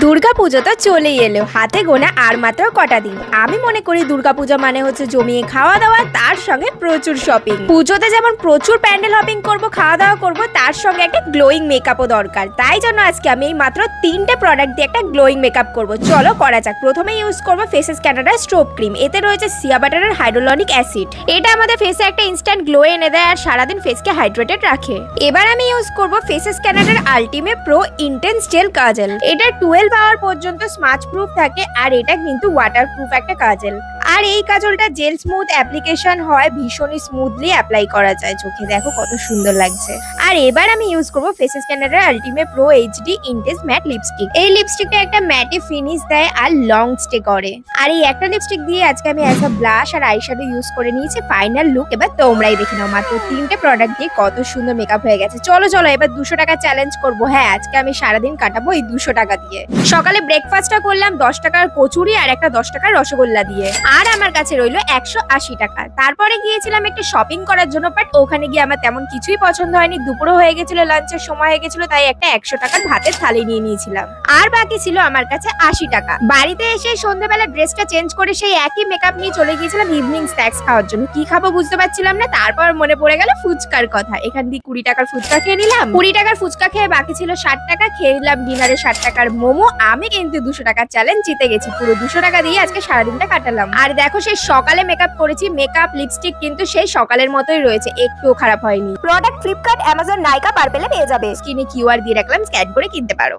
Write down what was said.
দুর্গাপুজো তো চলেই এলো, হাতে গোনা আর মাত্র কটা দিন। আমি মনে করি দুর্গাপূজা মানে হচ্ছে জমিয়ে খাওয়া দাওয়া, তার সঙ্গে প্রচুর শপিং। পুজোতে যেমন প্রচুর প্যান্ডেল হপিং করব, খাওয়া দাওয়া করব, তার সঙ্গে একটা গ্লোয়িং মেকআপও দরকার। তাই জন্য আজকে আমি এই মাত্র 3টে প্রোডাক্ট দিয়ে একটা গ্লোয়িং মেকআপ করব। চলো করা যাক। প্রথমে ইউজ করব ফেসেস ক্যানাডার স্ট্রোব ক্রিম। এতে রয়েছে সিয়া বাটারের হাইড্রোলনিক অ্যাসিড। এটা আমাদের ফেসে একটা ইনস্ট্যান্ট গ্লো এনে দেয় আর সারাদিন ফেসকে হাইড্রেটেড রাখে। এবার আমি ইউজ করব ফেসেস ক্যানাডার ultimate pro intense gel kajal. এটা 12 আওয়ার পর্যন্ত স্মাচ প্রুফ থাকে আর এটা কিন্তু ওয়াটার প্রুফ একটা কাজল। আর এই কাজলটা জেল স্মুথ অ্যাপ্লিকেশন হয়, ভীষণই স্মুথলি অ্যাপ্লাই করা যায় চোখে। দেখো কত সুন্দর লাগছে। আর এবার আমি ইউজ করব ফেসেস ক্যানাডার ultimate pro HD intense matte lipstick. এই লিপস্টিকটা একটা ম্যাটে ফিনিশ দেয় আর লং স্টে করে। আর এই একটা লিপস্টিক দিয়ে আজকে আমি অ্যাজ আ ব্লাশ আর আইশ্যাডো ইউজ করে নিয়েছি। ফাইনাল লুক এবার তোমরাই দেখে নাও। মাত্র 3টে প্রোডাক্ট দিয়ে কত সুন্দর মেকআপ হয়ে গেছে। চলো চলো এবার 200 টাকা চ্যালেঞ্জ করব। হ্যাঁ, আজকে আমি সারাদিন কাটাবো এই 200 টাকা দিয়ে। সকালে ব্রেকফাস্টটা করলাম 10 টাকার কচুরি আর একটা 10 টাকার রসগোল্লা দিয়ে। আর আমার কাছে রইলো 180 টাকা। তারপরে গিয়েছিলাম একটু শপিং করার জন্য, বাট ওখানে গিয়ে আমার তেমন কিছুই পছন্দ হয়নি। দুপুরও হয়ে গেছিল, লাঞ্চের সময় হয়ে গেছিল, তাই একটা 100 টাকার ভাতের থালি নিয়ে নিয়েছিলাম। আর বাকি ছিল আমার কাছে 80 টাকা। বাড়িতে এসে সন্ধ্যাবেলা ড্রেসটা চেঞ্জ করে সেই একই মেকআপ নিয়ে চলে গিয়েছিলাম ইভিনিং স্ন্যাক্স খাওয়ার জন্য। কি খাবো বুঝতে পারছিলাম না। তারপর মনে পড়ে গেল ফুচকার কথা। এখান দিয়ে 20 টাকার ফুচকা খেয়ে নিলাম। 20 টাকার ফুচকা খেয়ে বাকি ছিল 60 টাকা। খেয়ে নিলাম ডিনারে 60 টাকার মোমো। আমি কিন্তু 200 টাকার চ্যালেঞ্জ জিতে গেছি। পুরো 200 টাকা দিয়ে আজকে সারাদিনটা কাটালাম। আর দেখো সেই সকালে মেকআপ করেছি, মেকআপ লিপস্টিক কিন্তু সেই সকালের মতোই রয়েছে, একটুও খারাপ হয়নি। প্রোডাক্ট ফ্লিপকার্ট, অ্যামাজন, নাইকা, পার্পেলে পেয়ে যাবে। স্ক্রিনে কিউআর দিয়ে রাখলাম, স্ক্যান করে কিনতে পারো।